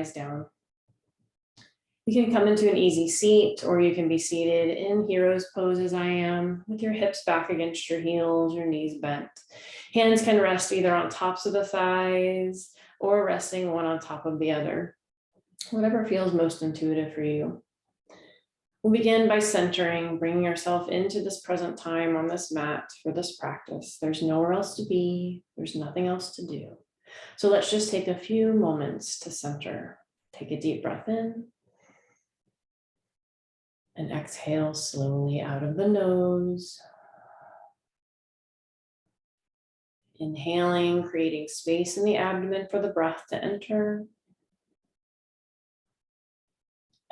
eyes down. You can come into an easy seat, or you can be seated in hero's pose as I am, with your hips back against your heels, your knees bent. Hands can rest either on tops of the thighs or resting one on top of the other, whatever feels most intuitive for you. We'll begin by centering, bringing yourself into this present time on this mat for this practice. There's nowhere else to be. There's nothing else to do. So let's just take a few moments to center. Take a deep breath in and exhale slowly out of the nose. Inhaling, creating space in the abdomen for the breath to enter.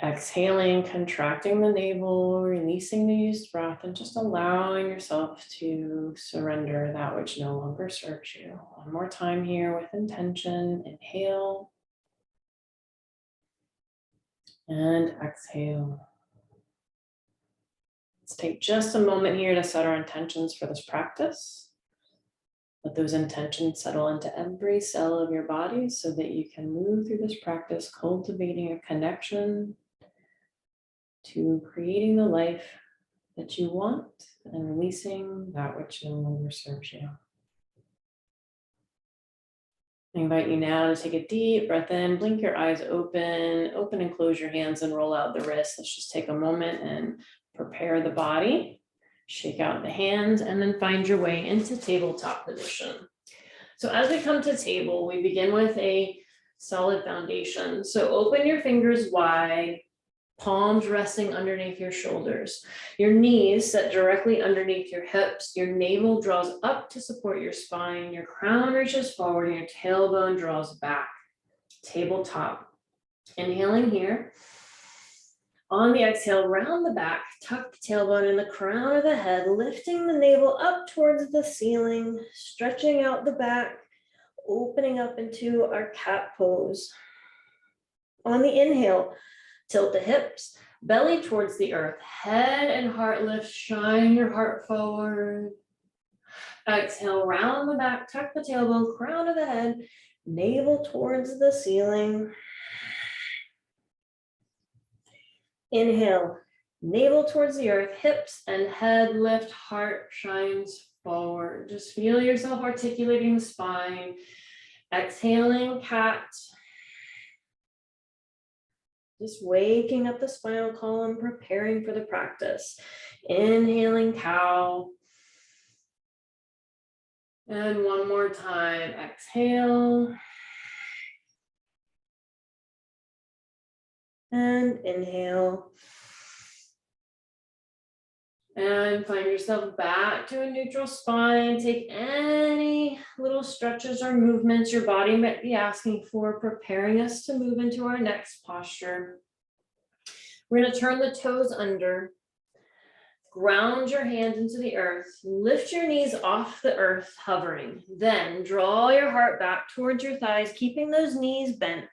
Exhaling, contracting the navel, releasing the used breath, and just allowing yourself to surrender that which no longer serves you. One more time here with intention. Inhale and exhale. Let's take just a moment here to set our intentions for this practice. Let those intentions settle into every cell of your body so that you can move through this practice, cultivating a connection to creating the life that you want and releasing that which no longer serves you. I invite you now to take a deep breath in, blink your eyes open and close your hands and roll out the wrists. Let's just take a moment and prepare the body, shake out the hands, and then find your way into tabletop position. So as we come to table, we begin with a solid foundation. So open your fingers wide, palms resting underneath your shoulders. Your knees set directly underneath your hips. Your navel draws up to support your spine. Your crown reaches forward and your tailbone draws back. Tabletop. Inhaling here. On the exhale, round the back, tuck the tailbone in the crown of the head, lifting the navel up towards the ceiling, stretching out the back, opening up into our cat pose. On the inhale, tilt the hips, belly towards the earth, head and heart lift, shine your heart forward. Exhale, round the back, tuck the tailbone, crown of the head, navel towards the ceiling. Inhale, navel towards the earth, hips and head lift, heart shines forward. Just feel yourself articulating the spine. Exhaling, cat. Just waking up the spinal column, preparing for the practice. Inhaling, cow. And one more time, exhale. And inhale. And find yourself back to a neutral spine. Take any little stretches or movements your body might be asking for, preparing us to move into our next posture. We're going to turn the toes under. Ground your hands into the earth. Lift your knees off the earth, hovering. Then draw your heart back towards your thighs, keeping those knees bent.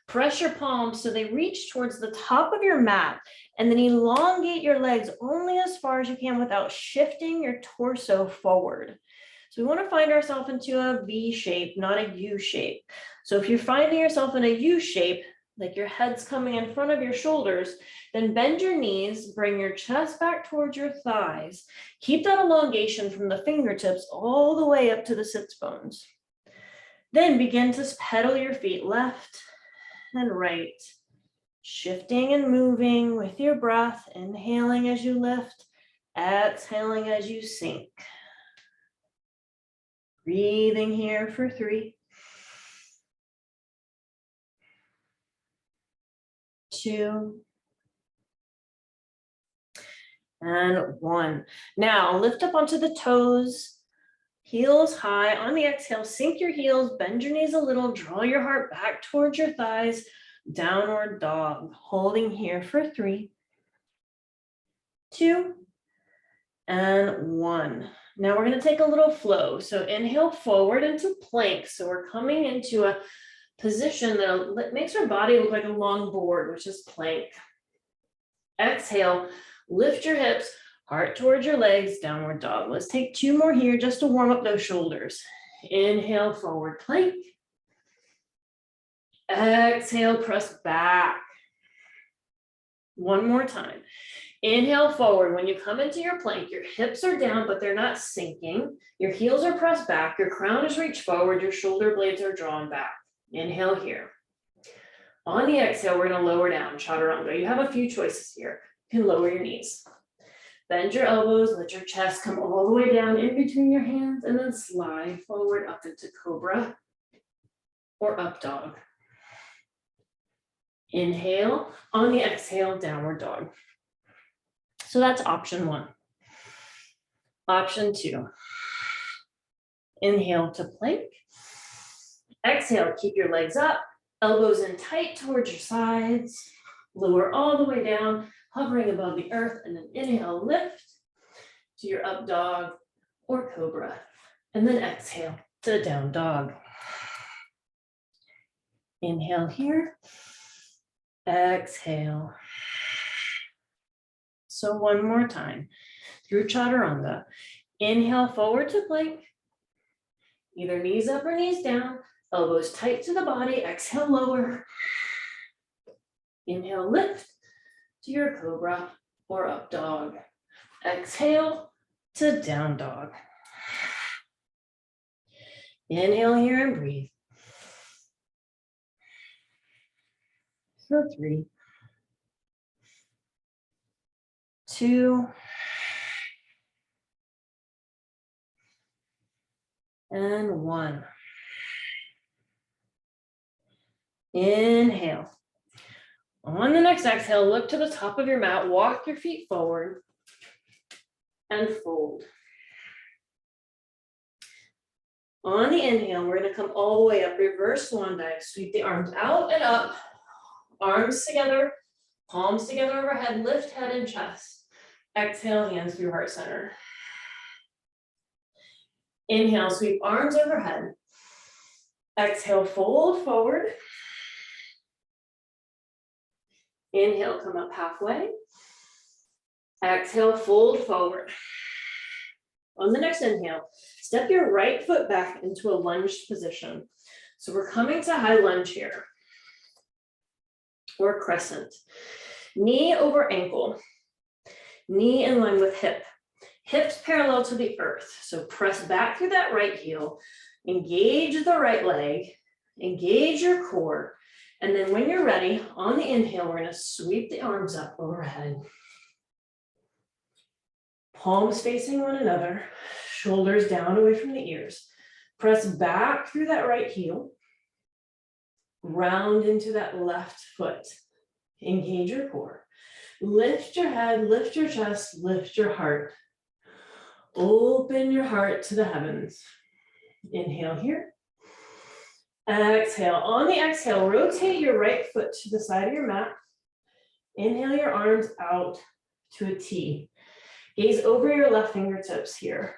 Press your palms so they reach towards the top of your mat, and then elongate your legs only as far as you can without shifting your torso forward. So we want to find ourselves into a V shape, not a U shape. So if you're finding yourself in a U shape, like your head's coming in front of your shoulders, then bend your knees, bring your chest back towards your thighs. Keep that elongation from the fingertips all the way up to the sits bones. Then begin to pedal your feet left and right, shifting and moving with your breath, inhaling as you lift, exhaling as you sink. Breathing here for 3, 2, and 1. Now lift up onto the toes, heels high. On the exhale, sink your heels, bend your knees a little, draw your heart back towards your thighs, downward dog. Holding here for 3, 2, and 1. Now we're going to take a little flow. So inhale forward into plank. So we're coming into a position that makes our body look like a long board, which is plank. Exhale, lift your hips, heart towards your legs, downward dog. Let's take 2 more here just to warm up those shoulders. Inhale, forward plank. Exhale, press back. One more time. Inhale forward. When you come into your plank, your hips are down, but they're not sinking. Your heels are pressed back. Your crown is reached forward. Your shoulder blades are drawn back. Inhale here. On the exhale, we're going to lower down, chaturanga. You have a few choices here. You can lower your knees. Bend your elbows, let your chest come all the way down in between your hands, and then slide forward up into cobra or up dog. Inhale, on the exhale, downward dog. So that's option one. Option two, inhale to plank. Exhale, keep your legs up, elbows in tight towards your sides. Lower all the way down, hovering above the earth, and then inhale, lift to your up dog or cobra. And then exhale to down dog. Inhale here, exhale. So one more time, through chaturanga. Inhale forward to plank, either knees up or knees down, elbows tight to the body, exhale, lower. Inhale, lift to your cobra or up dog. Exhale to down dog. Inhale here and breathe. For 3, 2, and 1. Inhale. On the next exhale, look to the top of your mat, walk your feet forward, and fold. On the inhale, we're going to come all the way up, reverse swan dive, sweep the arms out and up, arms together, palms together overhead, lift head and chest. Exhale, hands through heart center. Inhale, sweep arms overhead. Exhale, fold forward. Inhale, come up halfway. Exhale, fold forward. On the next inhale, step your right foot back into a lunged position. So we're coming to high lunge here, or crescent. Knee over ankle, knee in line with hip, hips parallel to the earth. So press back through that right heel, engage the right leg, engage your core. And then when you're ready, on the inhale, we're going to sweep the arms up overhead. Palms facing one another, shoulders down away from the ears. Press back through that right heel. Round into that left foot. Engage your core. Lift your head, lift your chest, lift your heart. Open your heart to the heavens. Inhale here. Exhale. On the exhale, rotate your right foot to the side of your mat. Inhale your arms out to a T. Gaze over your left fingertips here.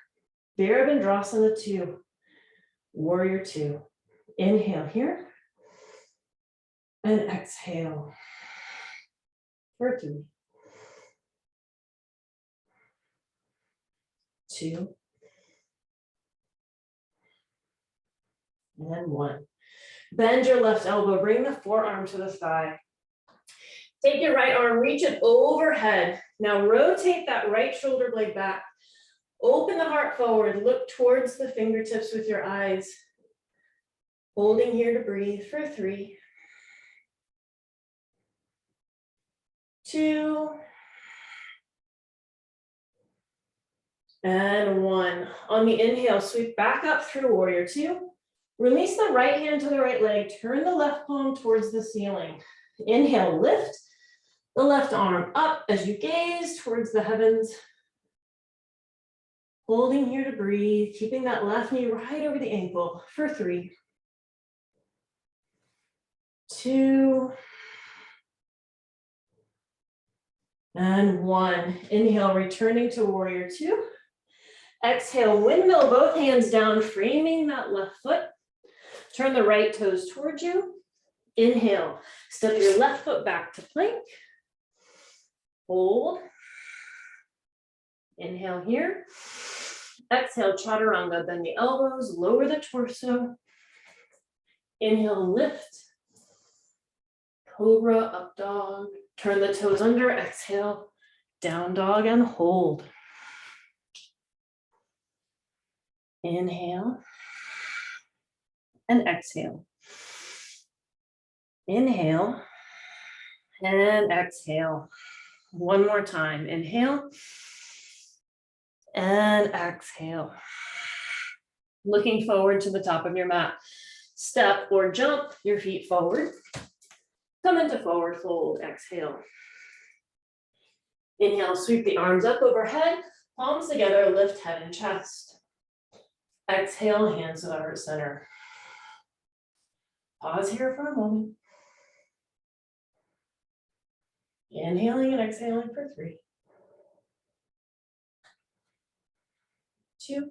Virabhadrasana 2, Warrior 2. Inhale here. And exhale for 3, 2, and 1. Bend your left elbow, bring the forearm to the thigh. Take your right arm, reach it overhead. Now rotate that right shoulder blade back. Open the heart forward, look towards the fingertips with your eyes. Holding here to breathe for 3, 2, and 1. On the inhale, sweep back up through Warrior 2. Release the right hand to the right leg. Turn the left palm towards the ceiling. Inhale, lift the left arm up as you gaze towards the heavens. Holding here to breathe, keeping that left knee right over the ankle for 3, 2, and 1. Inhale, returning to Warrior 2. Exhale, windmill both hands down, framing that left foot. Turn the right toes towards you. Inhale, step your left foot back to plank. Hold. Inhale here. Exhale, chaturanga, bend the elbows, lower the torso. Inhale, lift. Cobra, up dog. Turn the toes under, exhale. Down dog and hold. Inhale and exhale. Inhale and exhale. One more time. Inhale and exhale. Looking forward to the top of your mat. Step or jump your feet forward. Come into forward fold. Exhale. Inhale, sweep the arms up overhead. Palms together, lift head and chest. Exhale, hands to the heart center. Pause here for a moment. Inhaling and exhaling for 3, 2,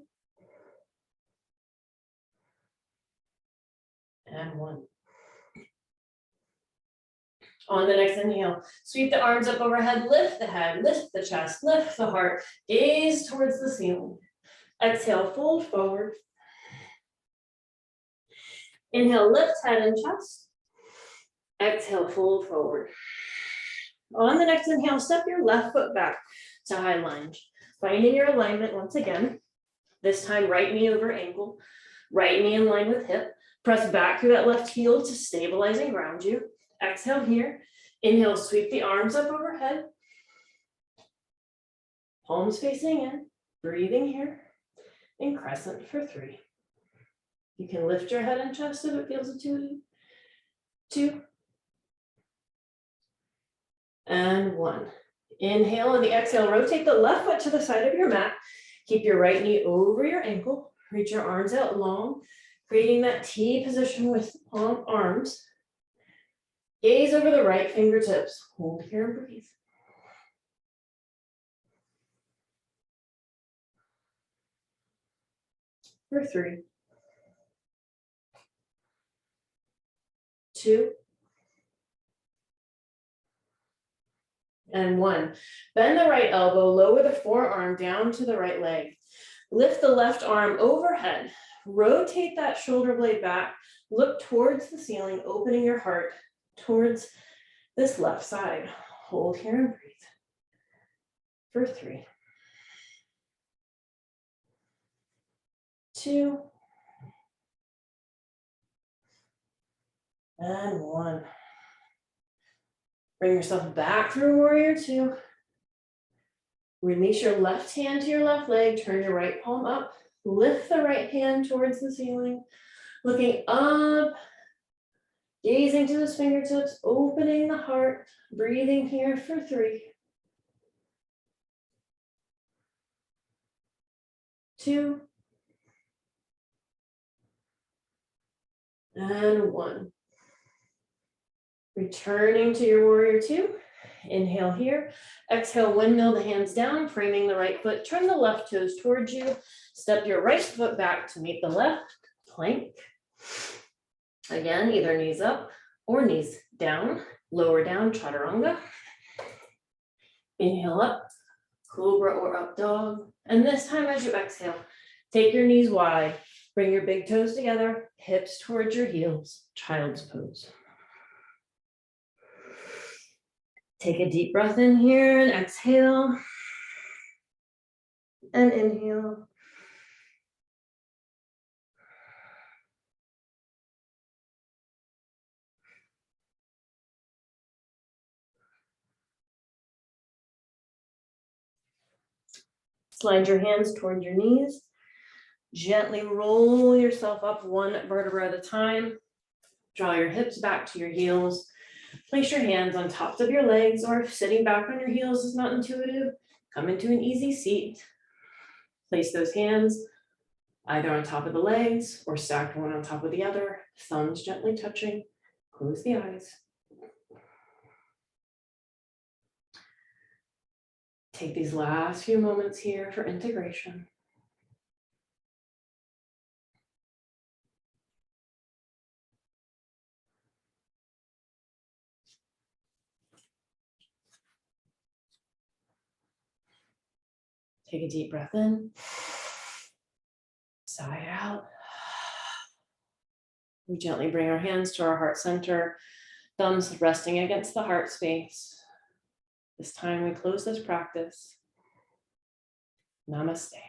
and 1. On the next inhale, sweep the arms up overhead, lift the head, lift the chest, lift the heart, gaze towards the ceiling. Exhale, fold forward. Inhale, lift head and chest. Exhale, fold forward. On the next inhale, step your left foot back to high lunge. Finding your alignment once again. This time, right knee over ankle, right knee in line with hip. Press back through that left heel to stabilize and ground you. Exhale here. Inhale, sweep the arms up overhead. Palms facing in. Breathing here. And crescent for 3. You can lift your head and chest if it feels intuitive. 2. And 1. Inhale, on the exhale, rotate the left foot to the side of your mat. Keep your right knee over your ankle. Reach your arms out long, creating that T position with palm arms. Gaze over the right fingertips. Hold here and breathe. For 3, 2, and 1. Bend the right elbow, lower the forearm down to the right leg. Lift the left arm overhead. Rotate that shoulder blade back. Look towards the ceiling, opening your heart towards this left side. Hold here and breathe. For 3, 2, and 1. Bring yourself back through warrior 2. Release your left hand to your left leg. Turn your right palm up. Lift the right hand towards the ceiling. Looking up. Gazing to those fingertips. Opening the heart. Breathing here for 3, 2, and 1. Returning to your warrior 2. Inhale here. Exhale, windmill the hands down, framing the right foot. Turn the left toes towards you. Step your right foot back to meet the left. Plank. Again, either knees up or knees down. Lower down, chaturanga. Inhale up, cobra or up dog. And this time as you exhale, take your knees wide. Bring your big toes together, hips towards your heels, child's pose. Take a deep breath in here and exhale. And inhale. Slide your hands toward your knees. Gently roll yourself up one vertebra at a time. Draw your hips back to your heels. Place your hands on tops of your legs, or if sitting back on your heels is not intuitive, come into an easy seat. Place those hands either on top of the legs or stacked one on top of the other, thumbs gently touching. Close the eyes. Take these last few moments here for integration. Take a deep breath in. Sigh out. We gently bring our hands to our heart center. thumbs resting against the heart space. This time we close this practice. Namaste.